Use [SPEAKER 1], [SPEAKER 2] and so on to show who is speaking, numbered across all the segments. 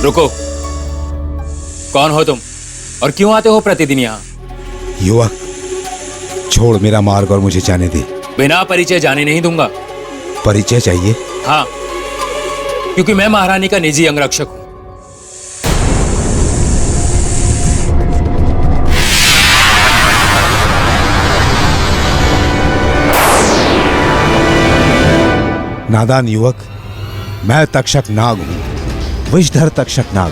[SPEAKER 1] रुको, कौन हो तुम और क्यों आते हो प्रतिदिन यहाँ?
[SPEAKER 2] युवक, छोड़ मेरा मार्ग और मुझे जाने दे।
[SPEAKER 1] बिना परिचय जाने नहीं दूंगा।
[SPEAKER 2] परिचय चाहिए?
[SPEAKER 1] हाँ, क्योंकि मैं महारानी का निजी अंगरक्षक हूं।
[SPEAKER 2] नादान युवक, मैं तक्षक नाग हूं, विषधर तक्षक नाग।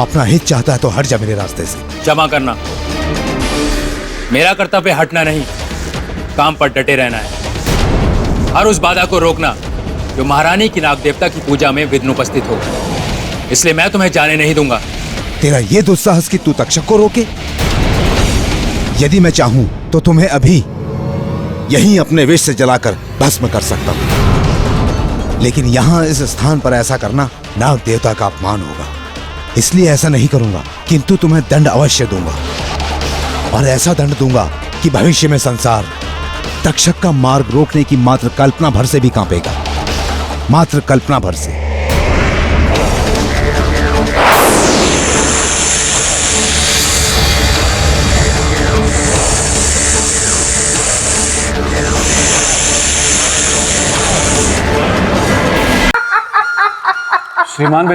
[SPEAKER 2] अपना हित चाहता है तो हट जा मेरे रास्ते से।
[SPEAKER 1] क्षमा करना, मेरा कर्तव्य हटना नहीं, काम पर डटे रहना है। हर उस बाधा को रोकना जो महारानी की नाग देवता की पूजा में विघ्न उपस्थित हो। इसलिए मैं तुम्हें जाने नहीं दूंगा।
[SPEAKER 2] तेरा ये दुस्साहस कि तू तक्षक को रोके? यदि मैं चाहूं तो तुम्हें अभी यहीं अपने विष से जलाकर भस्म कर सकता हूं, लेकिन यहां इस स्थान पर ऐसा करना नाग देवता का अपमान होगा। इसलिए ऐसा नहीं करूंगा, किंतु तुम्हें दंड अवश्य दूंगा, और ऐसा दंड दूंगा कि भविष्य में संसार तक्षक का मार्ग रोकने की मात्र कल्पना भर से भी कांपेगा। मात्र कल्पना भर से।
[SPEAKER 3] श्रीमान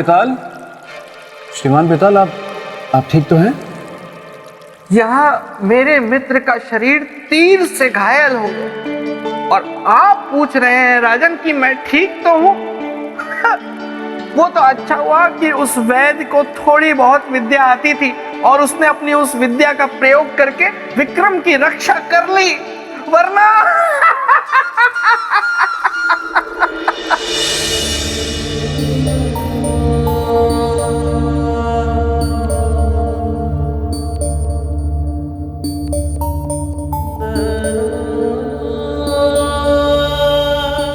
[SPEAKER 3] बेताल, आप ठीक तो हैं?
[SPEAKER 4] यहाँ मेरे मित्र का शरीर तीर से घायल हो गया और आप पूछ रहे हैं राजन कि मैं ठीक तो हूँ? वो तो अच्छा हुआ कि उस वैद्य को थोड़ी बहुत विद्या आती थी और उसने अपनी उस विद्या का प्रयोग करके विक्रम की रक्षा कर ली, वरना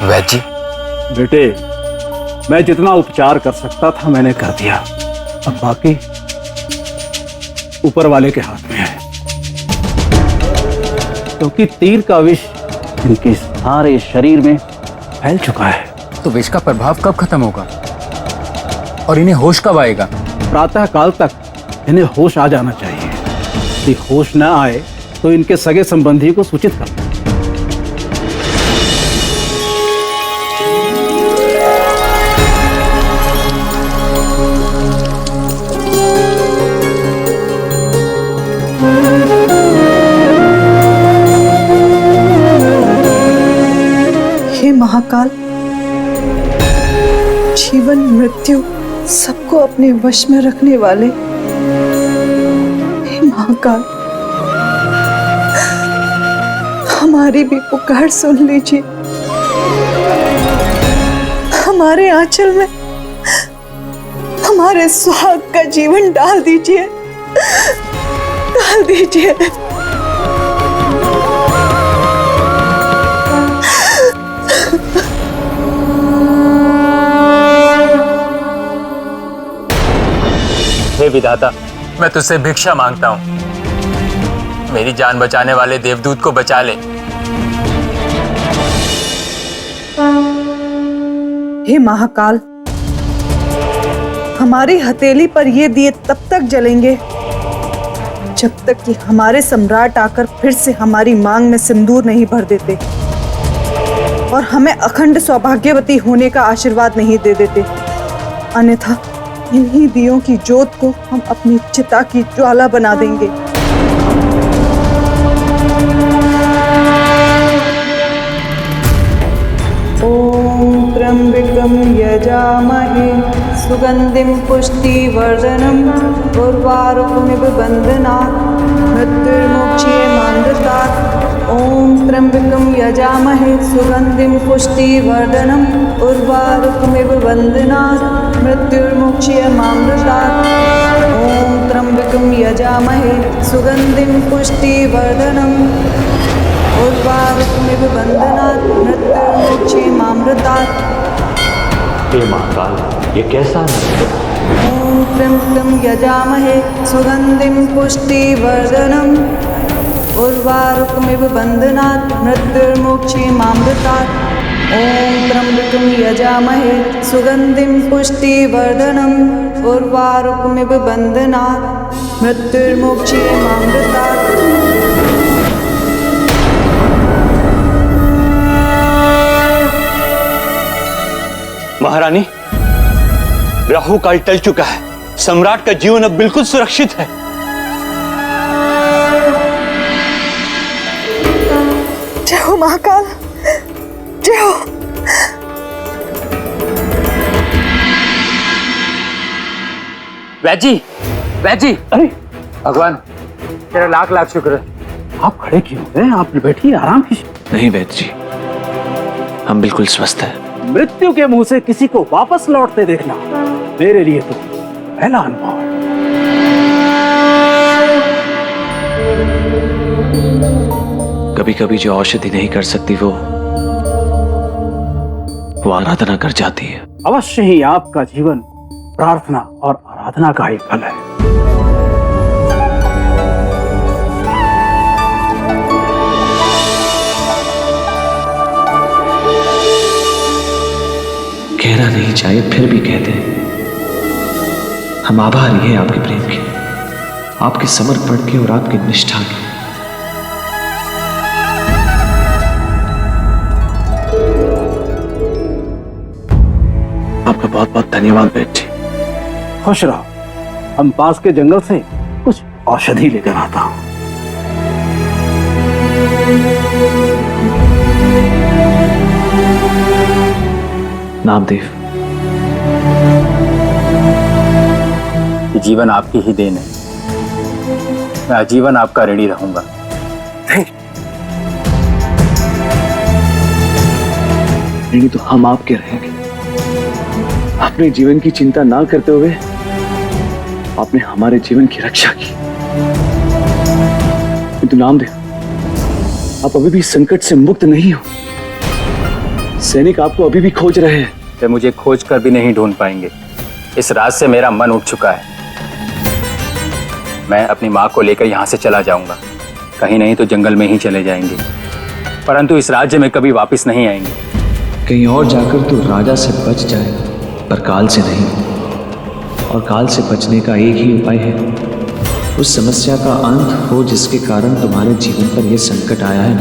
[SPEAKER 1] वैद्य जी।
[SPEAKER 3] बेटे, मैं जितना उपचार कर सकता था मैंने कर दिया। अब बाकी ऊपर वाले के हाथ में है, क्योंकि तीर का विष इनके सारे शरीर में फैल चुका है।
[SPEAKER 1] तो विष का प्रभाव कब खत्म होगा और इन्हें होश कब आएगा?
[SPEAKER 3] प्रातः काल तक इन्हें होश आ जाना चाहिए। यदि होश न आए तो इनके सगे संबंधी को सूचित कर।
[SPEAKER 5] महाकाल, जीवन मृत्यु सबको अपने वश में रखने वाले हे महाकाल, हमारी भी पुकार सुन लीजिए। हमारे आंचल में हमारे सुहाग का जीवन डाल दीजिए, डाल दीजिए।
[SPEAKER 1] हे विधाता, मैं तुझसे भिक्षा मांगता हूं। मेरी जान बचाने वाले देवदूत को बचा ले।
[SPEAKER 5] हे महाकाल, हमारी हथेली पर ये दिए तब तक जलेंगे जब तक कि हमारे सम्राट आकर फिर से हमारी मांग में सिंदूर नहीं भर देते और हमें अखंड सौभाग्यवती होने का आशीर्वाद नहीं दे देते। अन्यथा इन्हीं दियों की ज्योत को हम अपनी चिता की ज्वाला बना देंगे। ओम त्र्यंबकं यजामहे सुगंधिं पुष्टिवर्धनम् उर्वारुकमिव बन्धनात् मृत्युर्मुक्षीयमामृतात्। ओम त्र्यंबकं यजामहे सुगंधिं पुष्टिवर्धनम् उर्वारुकमिव बन्धनात् मृत्युर्मुक्षीयमामृतात्। ओम त्र्यंबकं यजामहे सुगंधिं पुष्टिवर्धनम् उर्वारुकमिव बन्धनात् मृत्युर्मुक्षीयमामृतात्।
[SPEAKER 6] हे महाकाल, ये कैसा है?
[SPEAKER 5] ओम त्र्यंबकं यजामहे सुगंधिं पुष्टिवर्धनम् उर्वारुकमिव बन्धनात् मृत्युर्मुक्षीयमामृतात्। ओम त्र्यंबकं यजामहे सुगंधिं पुष्टिवर्धनम् उर्वारुकमिव बन्धनात् मृत्युर्मोक्षीयमामृतात्।
[SPEAKER 6] महारानी, राहु काल टल चुका है। सम्राट का जीवन अब बिल्कुल सुरक्षित है।
[SPEAKER 5] जय हो महाकाल, जय हो।
[SPEAKER 1] वैद्य जी, वैद्य जी,
[SPEAKER 3] अरे
[SPEAKER 1] भगवान तेरा लाख लाख शुक्र है।
[SPEAKER 3] आप खड़े क्यों हैं? आप बैठिए, आराम कीजिए।
[SPEAKER 6] नहीं वैद्य जी, हम बिल्कुल स्वस्थ हैं।
[SPEAKER 3] मृत्यु के मुंह से किसी को वापस लौटते देखना मेरे लिए तो पहला अनुभव है।
[SPEAKER 6] कभी कभी जो औषधि नहीं कर सकती वो आराधना कर जाती है।
[SPEAKER 3] अवश्य ही आपका जीवन प्रार्थना और आराधना का ही फल है।
[SPEAKER 6] कहना नहीं चाहिए फिर भी कहते हैं। हम आभारी हैं आपके प्रेम के, आपके समर्पण के और आपकी निष्ठा के। आपका बहुत बहुत धन्यवाद बेटी।
[SPEAKER 3] खुश रहो। हम पास के जंगल से कुछ औषधि लेकर आता हूं।
[SPEAKER 6] नामदेव,
[SPEAKER 1] ये जीवन आपकी ही देन है। मैं आजीवन आपका ऋणी रहूंगा।
[SPEAKER 6] ऋणी तो हम आपके रहेंगे। अपने जीवन की चिंता ना करते हुए आपने हमारे जीवन की रक्षा की। किंतु नामदेव, आप अभी भी संकट से मुक्त नहीं हो। सैनिक आपको अभी भी खोज रहे हैं।
[SPEAKER 1] वे मुझे खोज कर भी नहीं ढूंढ पाएंगे। इस रात से मेरा मन उठ चुका है। मैं अपनी माँ को लेकर यहाँ से चला जाऊंगा। कहीं नहीं तो जंगल में ही चले जाएंगे, परंतु इस राज्य में कभी वापस नहीं आएंगे।
[SPEAKER 6] कहीं और जाकर तो राजा से बच जाए, पर काल से नहीं। और काल से बचने का एक ही उपाय है, उस समस्या का अंत हो जिसके कारण तुम्हारे जीवन पर यह संकट आया है।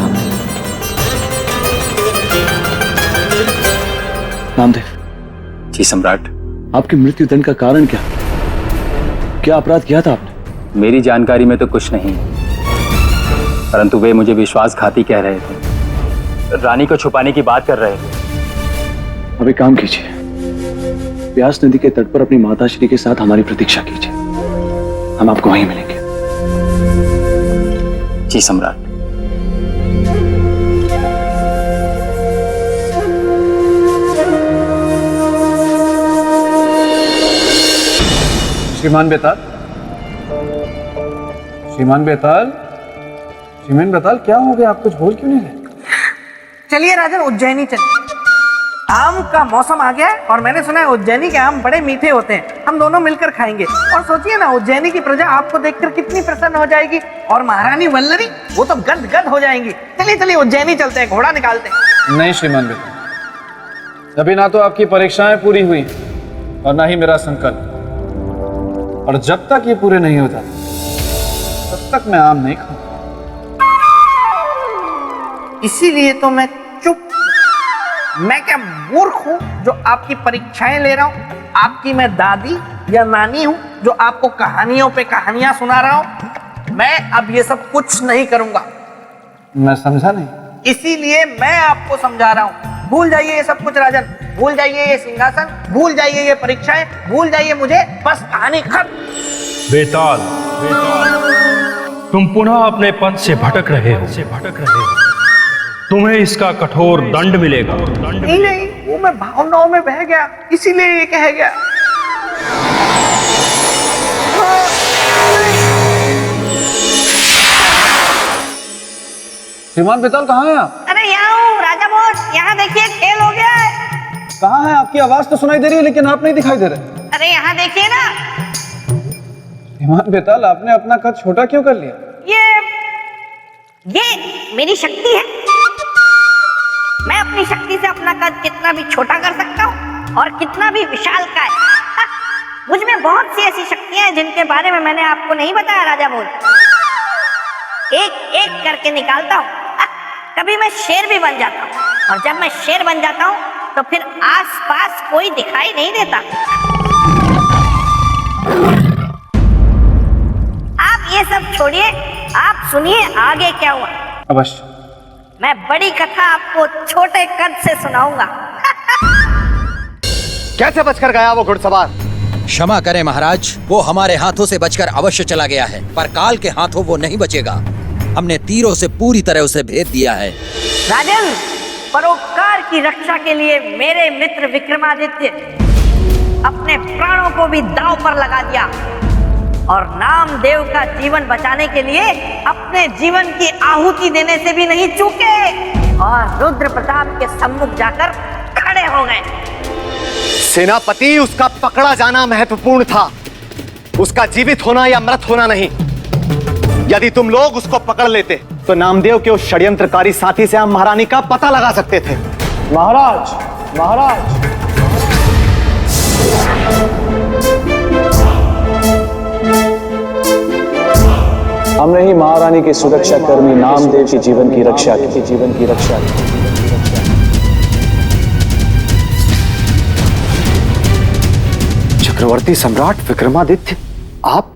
[SPEAKER 6] नामदेव।
[SPEAKER 1] जी सम्राट।
[SPEAKER 6] आपकी मृत्यु दंड का कारण क्या अपराध किया था आपने?
[SPEAKER 1] मेरी जानकारी में तो कुछ नहीं, परंतु वे मुझे विश्वासघाती कह रहे थे। रानी को छुपाने की बात कर रहे थे।
[SPEAKER 6] अब एक काम कीजिए, व्यास नदी के तट पर अपनी माता श्री के साथ हमारी प्रतीक्षा कीजिए। हम आपको वहीं मिलेंगे।
[SPEAKER 1] जी सम्राट।
[SPEAKER 3] श्रीमान बेताल, श्रीमान बेताल, श्रीमान बेताल, क्या हो गया? आप कुछ बोल क्यों नहीं रहे?
[SPEAKER 4] चलिए राजन, उज्जैनी चलिए। आम का मौसम आ गया है और मैंने सुना है उज्जैनी के आम बड़े मीठे होते हैं। हम दोनों मिलकर खाएंगे। और सोचिए ना, उज्जैनी की प्रजा आपको देखकर कितनी प्रसन्न हो जाएगी, और महारानी वल्लरी वो तो गद गद हो जाएंगी। चलिए चलिए उज्जैनी चलते हैं, घोड़ा निकालते हैं।
[SPEAKER 3] नहीं श्रीमान बेताल, अभी ना तो आपकी परीक्षाएं पूरी हुई और ना ही मेरा संकल्प। और जब तक ये पूरे नहीं हो जाते तब तक मैं आम नहीं खाऊंगा।
[SPEAKER 4] इसीलिए तो मैं चुप। मैं क्या मूर्ख हूं जो आपकी परीक्षाएं ले रहा हूं? आपकी मैं दादी या नानी हूं जो आपको कहानियों पे कहानियां सुना रहा हूं? मैं अब ये सब कुछ नहीं करूंगा।
[SPEAKER 3] मैं समझा नहीं।
[SPEAKER 4] इसीलिए मैं आपको समझा रहा हूं। भूल जाइए ये सब कुछ राजन, भूल जाइए ये सिंहासन, भूल जाइए ये परीक्षाएं, भूल जाइए मुझे, बस कहानी खत्म।
[SPEAKER 7] बेताल, तुम पुनः अपने पद से भटक रहे हो। तुम्हें इसका कठोर दंड मिलेगा।
[SPEAKER 4] नहीं नहीं, वो मैं भावनाओं में बह गया, इसीलिए ये कह गया।
[SPEAKER 3] श्रीमान बेताल, कहाँ हैं आप?
[SPEAKER 8] अरे यहाँ हूँ राजा बोस, यहाँ देखिए खेल हो गया है।
[SPEAKER 3] कहाँ हैं? आपकी आवाज तो सुनाई दे रही है लेकिन आप नहीं दिखाई दे रहे।
[SPEAKER 8] अरे यहाँ देखिए ना।
[SPEAKER 3] श्रीमान बेताल, आपने अपना कद छोटा क्यों कर लिया?
[SPEAKER 8] ये मेरी शक्ति है। मैं अपनी शक्ति से अपना कद कितना भी छोटा कर सकता हूँ और कितना भी विशाल का है। मुझ में बहुत सी ऐसी शक्तियां हैं जिनके बारे में मैंने आपको नहीं बताया राजा भोज। एक एक करके निकालता हूँ। कभी मैं शेर भी बन जाता हूँ, और जब मैं शेर बन जाता हूँ तो फिर आसपास कोई दिखाई नहीं देता। आप ये सब छोड़िए, आप सुनिए आगे क्या हुआ।
[SPEAKER 3] अवश्य।
[SPEAKER 8] मैं बड़ी कथा आपको छोटे कद से सुनाऊंगा।
[SPEAKER 9] कैसे बचकर गया वो घुड़सवार?
[SPEAKER 10] क्षमा करें महाराज, वो हमारे हाथों से बचकर अवश्य चला गया है, पर काल के हाथों वो नहीं बचेगा। हमने तीरों से पूरी तरह उसे भेद दिया है।
[SPEAKER 8] राजन, परोपकार की रक्षा के लिए मेरे मित्र विक्रमादित्य अपने प्राणों को भी दांव पर लगा दिया, और नामदेव का जीवन बचाने के लिए अपने जीवन की आहुति देने से भी नहीं चूके, और रुद्र प्रताप के सम्मुख जाकर खड़े हो गए।
[SPEAKER 9] सेनापति, उसका पकड़ा जाना महत्वपूर्ण था, उसका जीवित होना या मृत होना नहीं। यदि तुम लोग उसको पकड़ लेते तो नामदेव के उस षड्यंत्रकारी साथी से हम महारानी का पता लगा सकते थे।
[SPEAKER 3] महाराज, महाराज,
[SPEAKER 6] हमने ही महारानी के सुरक्षा कर्मी नामदेव के जीवन की रक्षा की।
[SPEAKER 9] चक्रवर्ती सम्राट विक्रमादित्य, आप?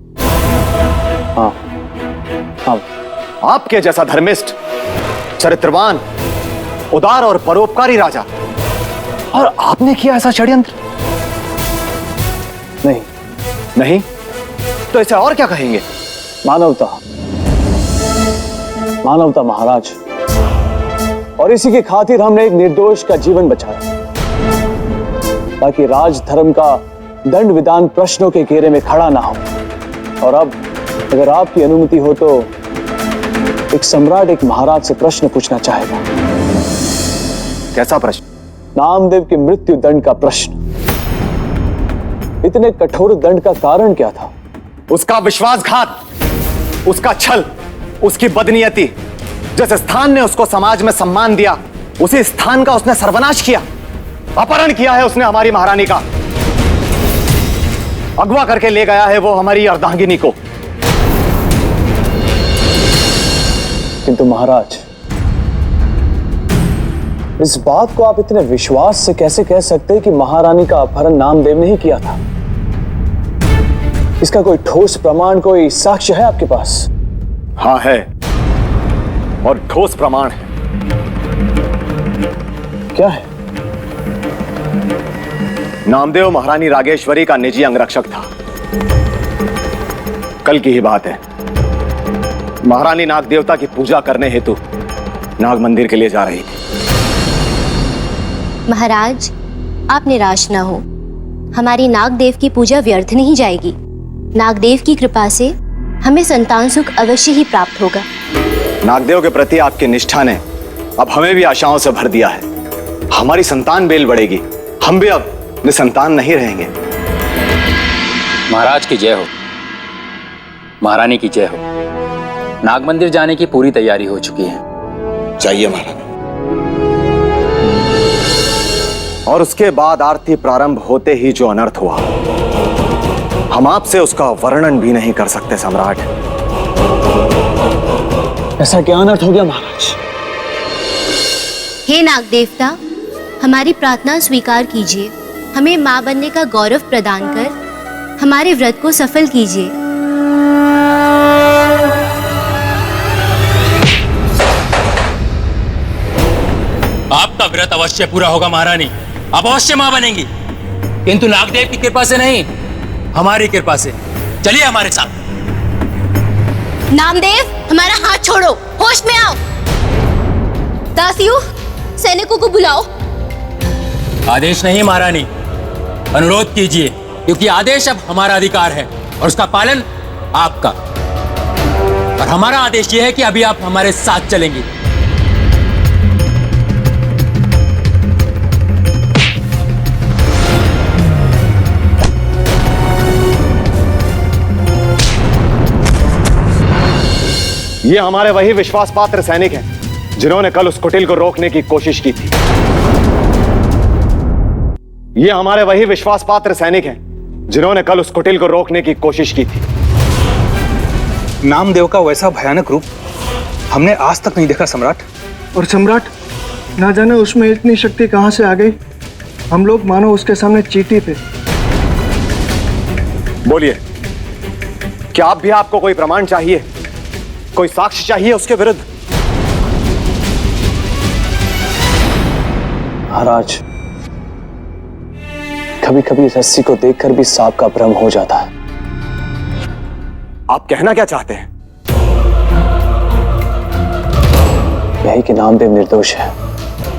[SPEAKER 9] हाँ, आपके जैसा धर्मिष्ठ, चरित्रवान, उदार और परोपकारी राजा, और आपने किया ऐसा षड्यंत्र? नहीं, तो इसे और क्या कहेंगे?
[SPEAKER 6] मानवता महाराज, और इसी की खातिर हमने एक निर्दोष का जीवन बचाया, ताकि राजधर्म का दंड विधान प्रश्नों के घेरे में खड़ा ना हो। और अब अगर आपकी अनुमति हो तो एक सम्राट एक महाराज से प्रश्न पूछना चाहेगा।
[SPEAKER 9] कैसा प्रश्न?
[SPEAKER 6] नामदेव के मृत्यु दंड का प्रश्न। इतने कठोर दंड का कारण क्या था?
[SPEAKER 9] उसका विश्वासघात, उसका छल, उसकी बदनीयती। जिस स्थान ने उसको समाज में सम्मान दिया, उसी स्थान का उसने सर्वनाश किया। अपहरण किया है उसने हमारी महारानी का, अगवा करके ले गया है वो हमारी अर्धांगिनी को।
[SPEAKER 6] किंतु महाराज, इस बात को आप इतने विश्वास से कैसे कह सकते हैं कि महारानी का अपहरण नामदेव ने ही किया था? इसका कोई ठोस प्रमाण, कोई साक्ष्य है आपके पास?
[SPEAKER 9] हाँ है, और ठोस प्रमाण है।
[SPEAKER 6] क्या है?
[SPEAKER 9] नामदेव महारानी रागेश्वरी का निजी अंगरक्षक था। कल की ही बात है, महारानी नाग देवता की पूजा करने हेतु नाग मंदिर के लिए जा रही थी।
[SPEAKER 11] महाराज, आप निराश ना हो, हमारी नागदेव की पूजा व्यर्थ नहीं जाएगी। नागदेव की कृपा से हमें संतान सुख अवश्य ही प्राप्त होगा।
[SPEAKER 9] नागदेव के प्रति आपकी निष्ठा ने अब हमें भी आशाओं से भर दिया है। हमारी संतान बेल बढ़ेगी, हम भी अब निसंतान नहीं रहेंगे।
[SPEAKER 1] महाराज की जय हो, महारानी की जय हो। नाग मंदिर जाने की पूरी तैयारी हो चुकी है।
[SPEAKER 9] चाहिए महारानी। और उसके बाद आरती प्रारंभ होते ही जो अनर्थ हुआ, हम आपसे उसका वर्णन भी नहीं कर सकते सम्राट।
[SPEAKER 6] ऐसा क्या अनर्थ हो गया महाराज?
[SPEAKER 11] हे नाग देवता, हमारी प्रार्थना स्वीकार कीजिए। हमें मां बनने का गौरव प्रदान कर हमारे व्रत को सफल कीजिए।
[SPEAKER 1] आपका व्रत अवश्य पूरा होगा महारानी, आप अवश्य मां बनेंगी, किंतु नागदेव की कृपा से नहीं, हमारी कृपा से। चलिए हमारे साथ।
[SPEAKER 11] नामदेव, हमारा हाथ छोड़ो, होश में आओ। दासियों, सैनिकों को बुलाओ।
[SPEAKER 1] आदेश नहीं महारानी, अनुरोध कीजिए, क्योंकि आदेश अब हमारा अधिकार है और उसका पालन आपका। और हमारा आदेश यह है कि अभी आप हमारे साथ चलेंगी।
[SPEAKER 9] ये हमारे वही विश्वास पात्र सैनिक हैं जिन्होंने कल उस कुटिल को रोकने की कोशिश की थी। ये हमारे वही विश्वास पात्र सैनिक हैं जिन्होंने कल उस कुटिल को रोकने की कोशिश की थी।
[SPEAKER 12] नामदेव का वैसा भयानक रूप हमने आज तक नहीं देखा सम्राट।
[SPEAKER 13] और सम्राट, ना जाने उसमें इतनी शक्ति कहां से आ गई। हम लोग मानो उसके सामने चींटी थे।
[SPEAKER 9] बोलिए, क्या आप भी आपको कोई प्रमाण चाहिए, कोई साक्ष्य चाहिए उसके विरुद्ध?
[SPEAKER 6] महाराज, कभी कभी रस्सी को देखकर भी सांप का भ्रम हो जाता है।
[SPEAKER 9] आप कहना क्या चाहते हैं?
[SPEAKER 6] यही कि नामदेव निर्दोष है।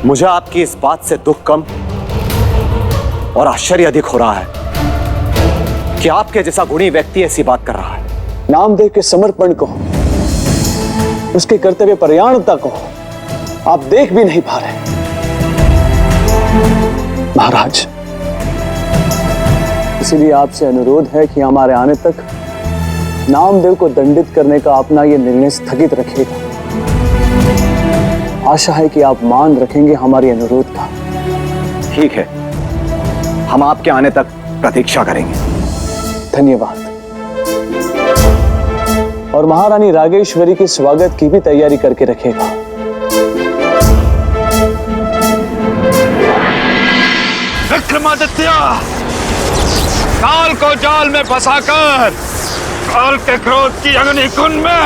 [SPEAKER 9] मुझे आपकी इस बात से दुख कम और आश्चर्य अधिक हो रहा है कि आपके जैसा गुणी व्यक्ति ऐसी बात कर रहा है।
[SPEAKER 6] नामदेव के समर्पण को, उसके कर्तव्य परायणता को आप देख भी नहीं पा रहे। महाराज, इसीलिए आपसे अनुरोध है कि हमारे आने तक नामदेव को दंडित करने का अपना यह निर्णय स्थगित रखिएगा। आशा है कि आप मान रखेंगे हमारी अनुरोध का।
[SPEAKER 9] ठीक है, हम आपके आने तक प्रतीक्षा करेंगे।
[SPEAKER 6] धन्यवाद। और महारानी रागेश्वरी के स्वागत की भी तैयारी करके रखेगा।
[SPEAKER 7] विक्रमादित्य, काल को जाल में फंसाकर काल के क्रोध की अग्नि कुंड में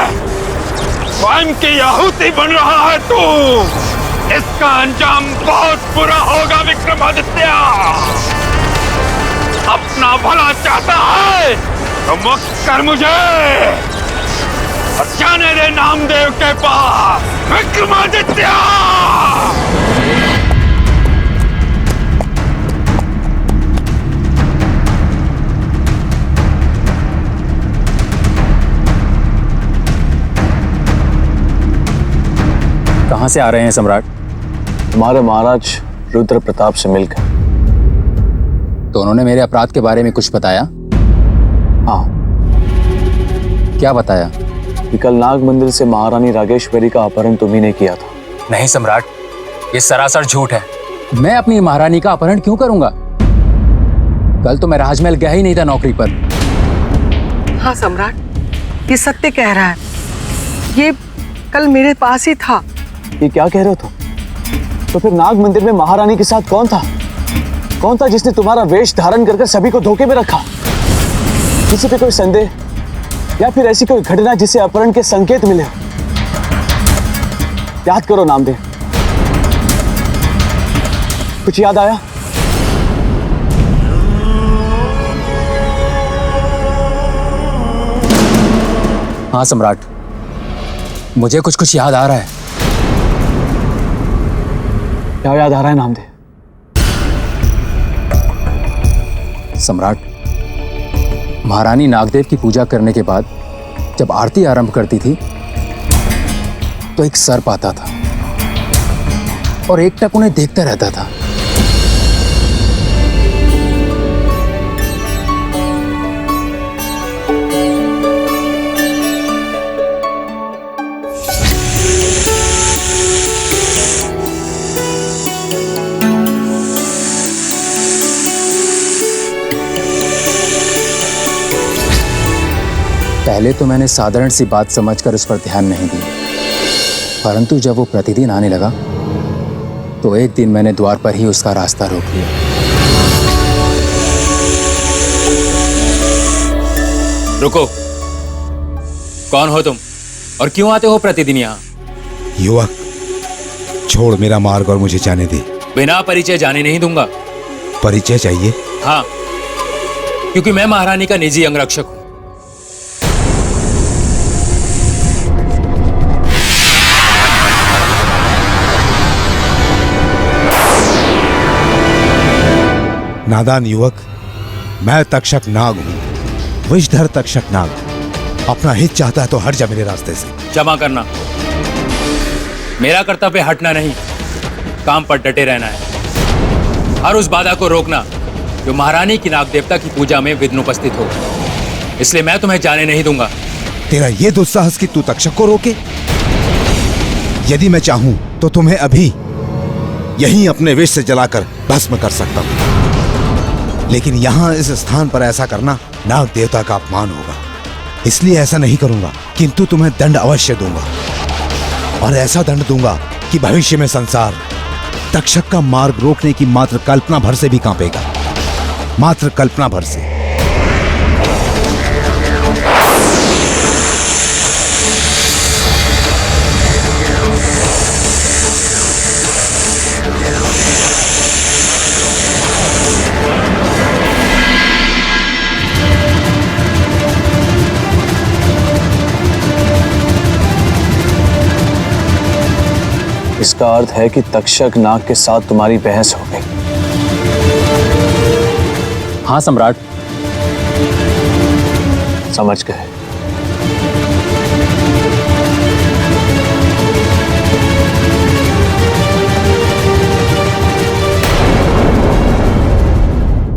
[SPEAKER 7] स्वयं की आहुति बन रहा है तू। इसका अंजाम बहुत बुरा होगा विक्रमादित्य। अपना भला चाहता है तो मुक्त कर मुझे और जाने दे नामदेव के पास। विक्रमादित्य!
[SPEAKER 1] कहां से आ रहे हैं सम्राट?
[SPEAKER 6] हमारे महाराज रुद्र प्रताप से मिलकर।
[SPEAKER 1] तो उन्होंने मेरे अपराध के बारे में कुछ बताया?
[SPEAKER 6] हाँ।
[SPEAKER 1] क्या बताया?
[SPEAKER 6] कि कल नाग मंदिर से महारानी रागेश्वरी का अपहरण तुम्ही ने किया था।
[SPEAKER 1] नहीं सम्राट, ये सरासर झूठ है। मैं अपनी महारानी का अपहरण क्यों करूंगा? कल तो मैं राजमहल गया ही नहीं था नौकरी पर।
[SPEAKER 5] हाँ सम्राट, ये सत्य कह रहा है। ये कल मेरे पास ही था।
[SPEAKER 6] ये क्या कह रहे हो तुम? तो फिर नाग मंदिर में महारानी के साथ कौन था? कौन था जिसने तुम्हारा वेश धारण करके सभी को धोखे में रखा? किसी पे कोई संदेह या फिर ऐसी कोई घटना जिसे अपहरण के संकेत मिले? याद करो नामदेव, कुछ याद आया?
[SPEAKER 1] हाँ सम्राट, मुझे कुछ कुछ याद आ रहा है।
[SPEAKER 6] क्या याद आ रहा है नामदेव?
[SPEAKER 1] सम्राट, महारानी नागदेव की पूजा करने के बाद जब आरती आरंभ करती थी तो एक सर्प आता था और एकटक उन्हें देखता रहता था। पहले तो मैंने साधारण सी बात समझकर उस पर ध्यान नहीं दिया, परंतु जब वो प्रतिदिन आने लगा तो एक दिन मैंने द्वार पर ही उसका रास्ता रोक लिया। रुको, कौन हो तुम और क्यों आते हो प्रतिदिन यहाँ?
[SPEAKER 2] युवक, छोड़ मेरा मार्ग और मुझे जाने दे।
[SPEAKER 1] बिना परिचय जाने नहीं दूंगा।
[SPEAKER 2] परिचय चाहिए?
[SPEAKER 1] हाँ, क्योंकि मैं महारानी का निजी अंगरक्षक हूं।
[SPEAKER 2] नादान युवक, मैं तक्षक नाग हूं, विषधर तक्षक नाग। अपना हित चाहता है तो हट जा मेरे रास्ते से।
[SPEAKER 1] क्षमा करना, मेरा कर्तव्य हटना नहीं, काम पर डटे रहना है। हर उस बाधा को रोकना जो महारानी की नाग देवता की पूजा में विघ्न उपस्थित हो। इसलिए मैं तुम्हें जाने नहीं दूंगा।
[SPEAKER 2] तेरा ये दुस्साहस कि तू तक्षक को रोके? यदि मैं चाहूं तो तुम्हें अभी यहीं अपने विष से जलाकर भस्म कर सकता हूं। लेकिन यहाँ इस स्थान पर ऐसा करना नाग देवता का अपमान होगा, इसलिए ऐसा नहीं करूंगा। किंतु तुम्हें दंड अवश्य दूंगा, और ऐसा दंड दूंगा कि भविष्य में संसार तक्षक का मार्ग रोकने की मात्र कल्पना भर से भी कांपेगा, मात्र कल्पना भर से।
[SPEAKER 6] इसका अर्थ है कि तक्षक नाग के साथ तुम्हारी बहस हो गई।
[SPEAKER 1] हाँ सम्राट,
[SPEAKER 6] समझ गए।